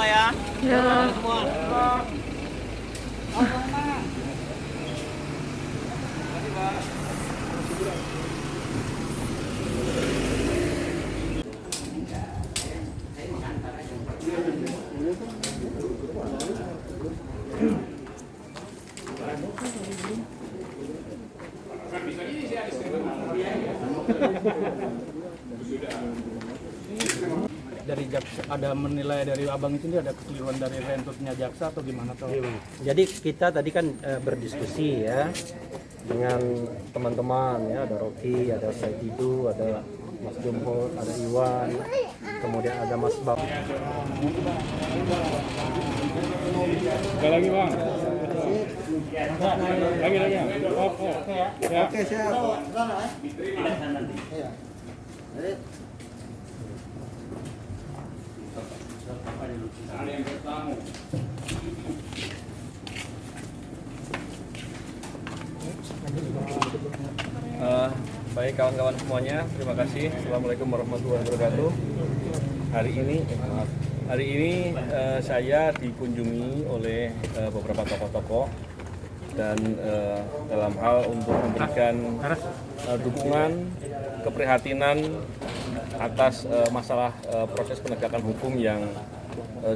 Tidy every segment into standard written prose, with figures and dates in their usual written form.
semua ya. Ya. Semua. Dari jaksa ada menilai dari abang itu ada kekeliruan dari rentutnya jaksa atau gimana tuh? Jadi kita tadi kan berdiskusi ya dengan teman-teman ya, ada Rocky, ada Saididu, ada Mas Jumhur, ada Iwan, kemudian ada Mas Bab. Sekali lagi bang. Lagi. Oh. Ya. Oke, siap. Iya. Baik kawan-kawan semuanya, terima kasih. Assalamualaikum warahmatullahi wabarakatuh. Hari ini saya dikunjungi oleh beberapa tokoh-tokoh dan dalam hal untuk memberikan dukungan, keprihatinan atas masalah proses penegakan hukum yang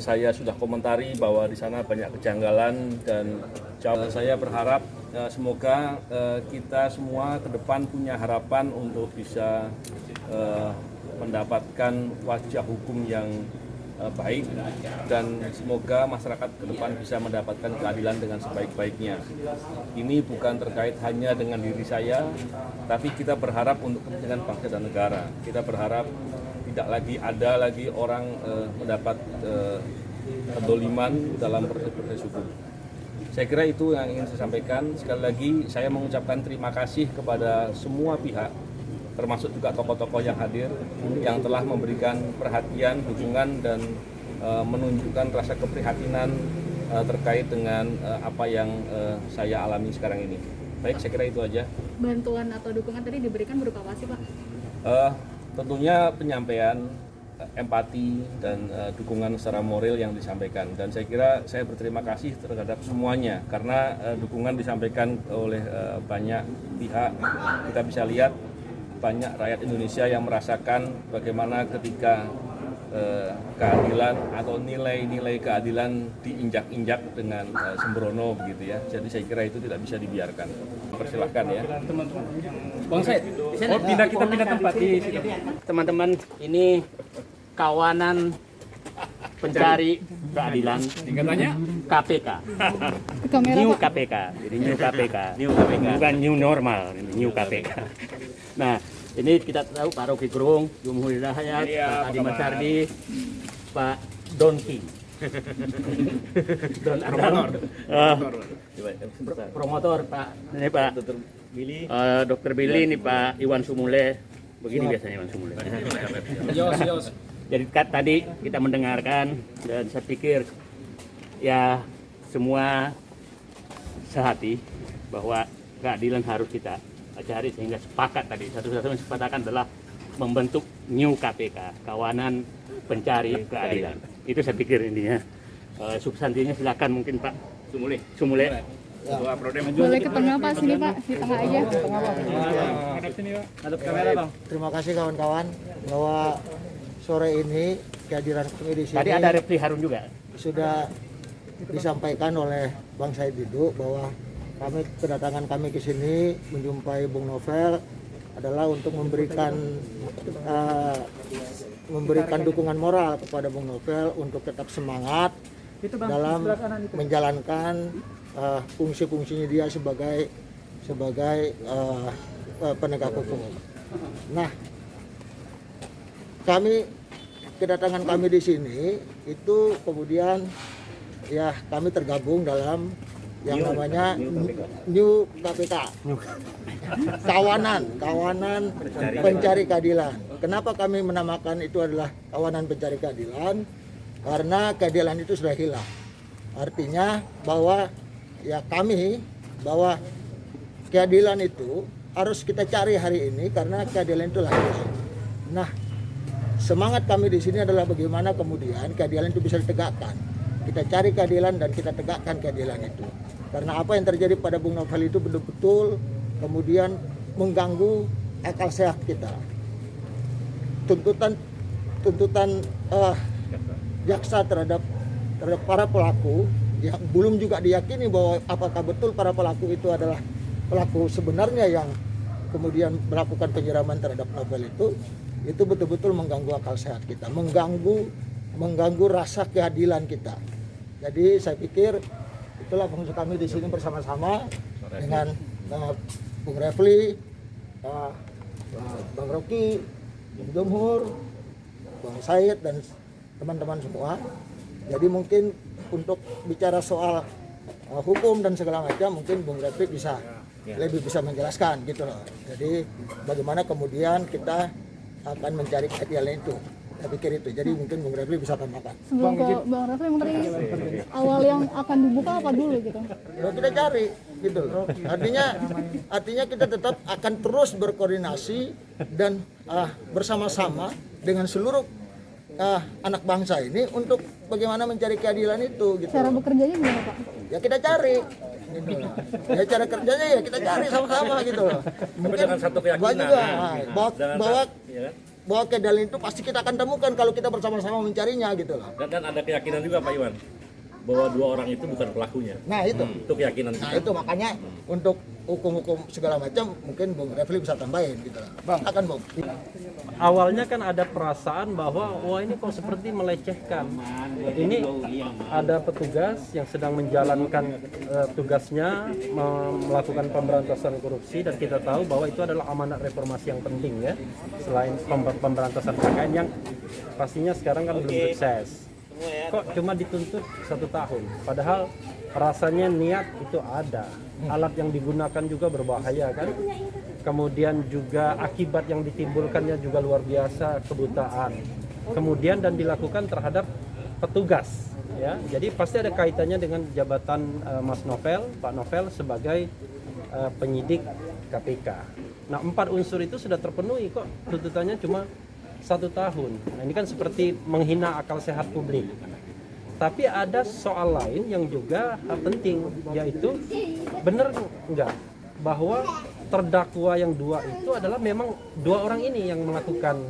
saya sudah komentari bahwa di sana banyak kejanggalan dan saya berharap semoga kita semua ke depan punya harapan untuk bisa mendapatkan wajah hukum yang baik dan semoga masyarakat ke depan bisa mendapatkan keadilan dengan sebaik-baiknya. Ini bukan terkait hanya dengan diri saya, tapi kita berharap untuk kepentingan bangsa dan negara. Kita berharap tidak ada lagi orang mendapat kedoliman dalam proses hukum. Saya kira itu yang ingin saya sampaikan. Sekali lagi saya mengucapkan terima kasih kepada semua pihak, termasuk juga tokoh-tokoh yang hadir, yang telah memberikan perhatian, dukungan, dan menunjukkan rasa keprihatinan terkait dengan apa yang saya alami sekarang ini. Baik, saya kira itu aja. Bantuan atau dukungan tadi diberikan berupa apa sih, Pak? Tentunya penyampaian empati dan dukungan secara moral yang disampaikan, dan saya kira saya berterima kasih terhadap semuanya karena dukungan disampaikan oleh banyak pihak. Kita bisa lihat banyak rakyat Indonesia yang merasakan bagaimana ketika keadilan atau nilai-nilai keadilan diinjak-injak dengan sembrono begitu ya. Jadi saya kira itu tidak bisa dibiarkan. Persilahkan ya. Bang Said, kita pindah tempat di situ. Teman-teman, ini kawanan pencari keadilan Katanya KPK. New KPK. Jadi New KPK. Bukan new normal, ini New KPK. Nah, ini kita tahu Pak Rocky Gerung, Jumhur Hidayat, Pak Adi Masardi, Pak Don King. Don promotor Pak. Ini Pak Dr. Billy, ini Pak Iwan Sumule. Begini biasanya Iwan Sumule. Yos. Jadi tadi kita mendengarkan dan saya pikir ya semua sehati bahwa keadilan harus kita cari, sehingga sepakat tadi satu-satunya kesepakatan adalah membentuk New KPK, kawanan pencari keadilan. Itu saya pikir intinya. Substansinya silakan mungkin Pak Sumule. Boleh ke tengah, Pak, sini Pak, di tengah aja. Hadap sini Pak. Hadap kamera Bang. Terima kasih kawan-kawan bahwa sore ini kehadiran kami di sini Tadi ada Refli Harun juga. sudah disampaikan oleh Bang Saididu bahwa kedatangan kami ke sini menjumpai Bung Novel adalah untuk memberikan dukungan moral kepada Bung Novel untuk tetap semangat dalam menjalankan fungsi-fungsinya dia sebagai penegak hukum. Nah, kedatangan kami di sini itu kemudian ya kami tergabung dalam yang namanya New KPK, kawanan pencari keadilan. Kenapa kami menamakan itu adalah kawanan pencari keadilan? Karena keadilan itu sudah hilang. Artinya bahwa keadilan itu harus kita cari hari ini karena keadilan itu lahir. Nah, semangat kami di sini adalah bagaimana kemudian keadilan itu bisa ditegakkan. Kita cari keadilan dan kita tegakkan keadilan itu. Karena apa yang terjadi pada Bung Novel itu betul-betul kemudian mengganggu akal sehat kita. Tuntutan jaksa terhadap para pelaku yang belum juga diyakini bahwa apakah betul para pelaku itu adalah pelaku sebenarnya yang kemudian melakukan penyiraman terhadap Novel itu betul-betul mengganggu akal sehat kita, mengganggu rasa keadilan kita. Jadi saya pikir itulah fungsi kami di sini bersama-sama dengan Bung Refli, Bang Rocky, Bung Jumhur, Bang Said dan teman-teman semua. Jadi mungkin untuk bicara soal hukum dan segala macam mungkin Bung Refli bisa lebih bisa menjelaskan gitu loh. Jadi bagaimana kemudian kita akan mencari keadilan itu. Saya pikir itu. Jadi mungkin Bung Refli bisa tambahkan. Sebelum ke Bang Refli, Menteri, awal yang akan dibuka apa dulu gitu? Ya, kita cari gitu loh. Artinya kita tetap akan terus berkoordinasi dan bersama-sama dengan seluruh anak bangsa ini untuk bagaimana mencari keadilan itu gitu. Cara bekerjanya gimana Pak? Ya kita cari gitu loh. Ya cara kerjanya ya kita cari sama-sama gitu loh. Mungkin dengan satu keyakinan. juga bahwa keadilan itu pasti kita akan temukan kalau kita bersama-sama mencarinya gitu loh. Dan ada keyakinan juga Pak Iwan bahwa dua orang itu bukan pelakunya. Nah itu. Itu keyakinan kita. Nah itu makanya untuk hukum-hukum segala macam mungkin Bung Refli bisa tambahin gitu lah. Bang, Akan Bung. awalnya kan ada perasaan bahwa wah ini kok seperti melecehkan. Ini ada petugas yang sedang menjalankan tugasnya melakukan pemberantasan korupsi dan kita tahu bahwa itu adalah amanat reformasi yang penting ya. Selain pemberantasan KKN yang pastinya sekarang kan belum sukses. Kok cuma dituntut 1 tahun, padahal rasanya niat itu ada. Alat yang digunakan juga berbahaya kan. Kemudian juga akibat yang ditimbulkannya juga luar biasa, kebutaan. Kemudian dan dilakukan terhadap petugas ya. Jadi pasti ada kaitannya dengan jabatan Mas Novel, Pak Novel sebagai penyidik KPK. Nah, 4 unsur itu sudah terpenuhi kok tuntutannya cuma 1 tahun. Nah, ini kan seperti menghina akal sehat publik. Tapi ada soal lain yang juga penting, yaitu benar enggak bahwa terdakwa yang 2 itu adalah memang 2 orang ini yang melakukan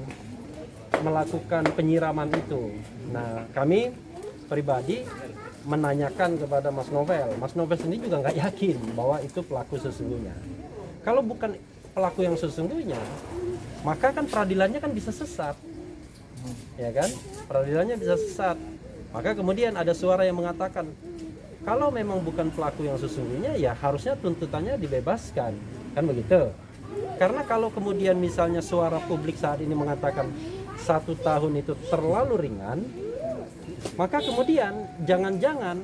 penyiraman itu. Nah, kami pribadi menanyakan kepada Mas Novel. Mas Novel sendiri juga nggak yakin bahwa itu pelaku sesungguhnya. Kalau bukan pelaku yang sesungguhnya, maka kan peradilannya kan bisa sesat, ya kan? Peradilannya bisa sesat. Maka kemudian ada suara yang mengatakan, kalau memang bukan pelaku yang sesungguhnya, ya harusnya tuntutannya dibebaskan, kan begitu? Karena kalau kemudian misalnya suara publik saat ini mengatakan 1 tahun itu terlalu ringan, maka kemudian jangan-jangan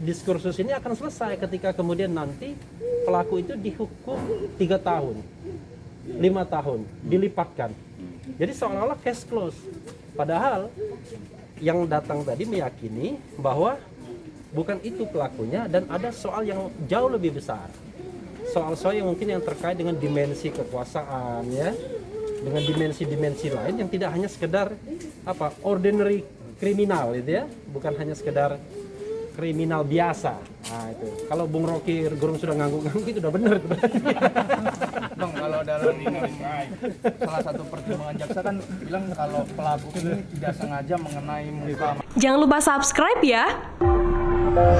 diskursus ini akan selesai ketika kemudian nanti pelaku itu dihukum 3 tahun. 5 tahun dilipatkan. Jadi seolah-olah case close. Padahal yang datang tadi meyakini bahwa bukan itu pelakunya dan ada soal yang jauh lebih besar. Soal-soal yang mungkin yang terkait dengan dimensi kekuasaan ya. Dengan dimensi-dimensi lain yang tidak hanya sekedar ordinary kriminal itu ya, bukan hanya sekedar kriminal biasa. Nah itu. Kalau Bung Rocky Gerung sudah ngangguk-ngangguk itu udah benar. Bang, kalau dalam salah satu pertimbangan jaksa kan bilang kalau pelaku ini tidak sengaja mengenai muka. Jangan lupa subscribe ya.